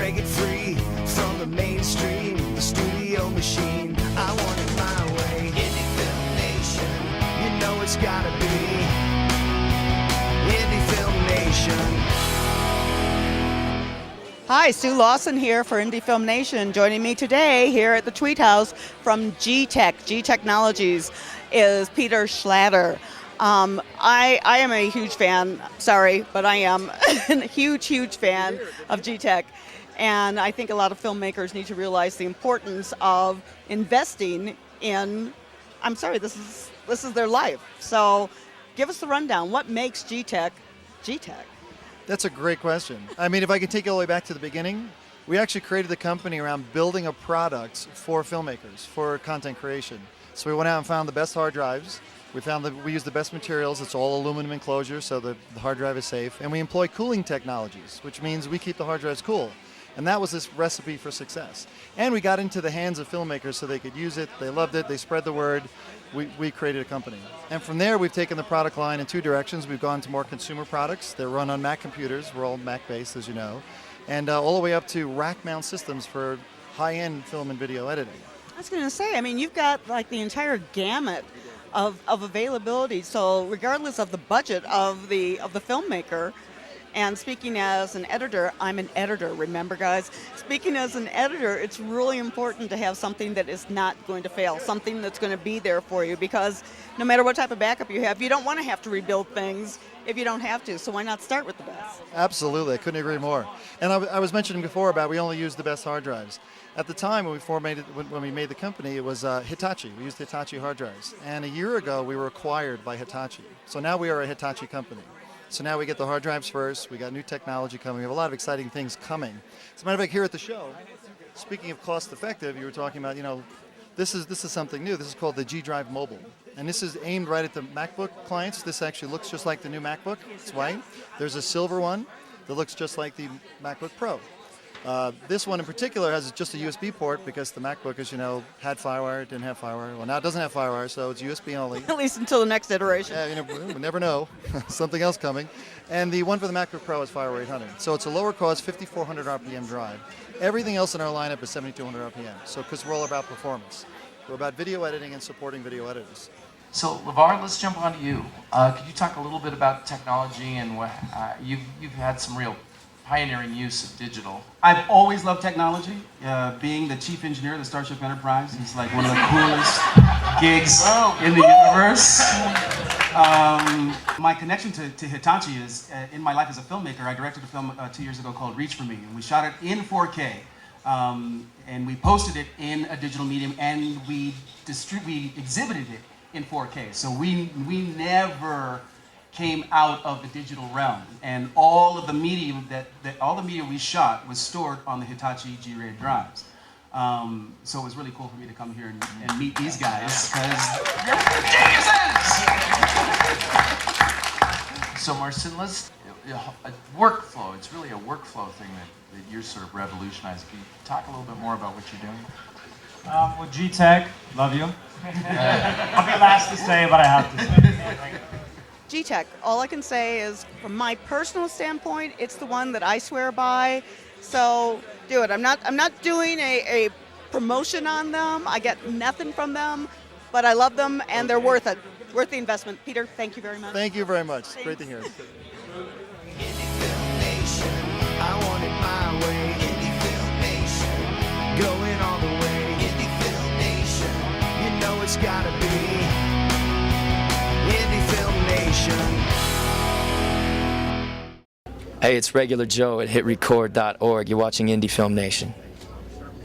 break it free from the mainstream, the studio machine. I want it my way. Indie Film Nation, you know it's gotta be Indie Film Nation. Hi, Sue Lawson here for Indie Film Nation. Joining me today here at the Tweet House from GTech, G Technologies, is Peter Schlatter. I am a huge fan, sorry, but I am a huge fan of GTech. And I think a lot of filmmakers need to realize the importance of investing in, I'm sorry, this is their life. So give us the rundown. What makes GTech GTech? That's a great question. I mean, if I could take it all the way back to the beginning, we actually created the company around building a product for filmmakers, for content creation. So we went out and found the best hard drives. We found that we use the best materials. It's all aluminum enclosure, so the hard drive is safe. And we employ cooling technologies, which means we keep the hard drives cool. And that was this recipe for success. And we got into the hands of filmmakers so they could use it. They loved it. They spread the word. We created a company. And from there, we've taken the product line in two directions. We've gone to more consumer products. They're run on Mac computers. We're all Mac-based, as you know. And all the way up to rack-mount systems for high-end film and video editing. I was going to say, I mean, you've got like the entire gamut of availability. So regardless of the budget of the filmmaker, and speaking as an editor, I'm an editor, remember guys? Speaking as an editor, it's really important to have something that is not going to fail, something that's going to be there for you, because no matter what type of backup you have, you don't want to have to rebuild things if you don't have to, so why not start with the best? Absolutely, I couldn't agree more. And I was mentioning before about we only use the best hard drives. At the time when we made the company, it was Hitachi. We used Hitachi hard drives. And a year ago, we were acquired by Hitachi. So now we are a Hitachi company. So now we get the hard drives first. We got new technology coming. We have a lot of exciting things coming. As a matter of fact, here at the show, speaking of cost effective, you were talking about, this is something new. This is called the G Drive Mobile. And this is aimed right at the MacBook clients. This actually looks just like the new MacBook. It's white. There's a silver one that looks just like the MacBook Pro. This one in particular has just a USB port because the MacBook, as you know, had FireWire, didn't have FireWire. Well, now it doesn't have FireWire, so it's USB only. At least until the next iteration. Yeah, we never know. Something else coming. And the one for the MacBook Pro is FireWire 800. So it's a lower cost, 5,400 RPM drive. Everything else in our lineup is 7,200 RPM. So because we're all about performance. We're about video editing and supporting video editors. So, LeVar, let's jump on to you. Could you talk a little bit about technology and what you've had some real pioneering use of digital? I've always loved technology. Being the chief engineer of the Starship Enterprise is like one of the coolest gigs in the universe. My connection to Hitachi is, in my life as a filmmaker, I directed a film 2 years ago called Reach For Me, and we shot it in 4K. And we posted it in a digital medium, and we exhibited it in 4K. So we never came out of the digital realm, and all of the media all the media we shot was stored on the Hitachi G-Ray drives. So it was really cool for me to come here and meet these guys because they're geniuses. So Marcin, a workflow. It's really a workflow thing that you're sort of revolutionizing. Can you talk a little bit more about what you're doing? With GTech, love you. I'll be last to say, but I have to say. GTech, all I can say is, from my personal standpoint, it's the one that I swear by. So do it. I'm not doing a promotion on them. I get nothing from them, but I love them and they're worth it. Worth the investment. Peter, thank you very much. Thank you very much. Great to hear. Indie Film Nation, I want it my way. Indie Film Nation, going all the way. Indie Film Nation, you know it's gotta be Indie Film Nation. Hey, it's Regular Joe at hitrecord.org. You're watching Indie Film Nation.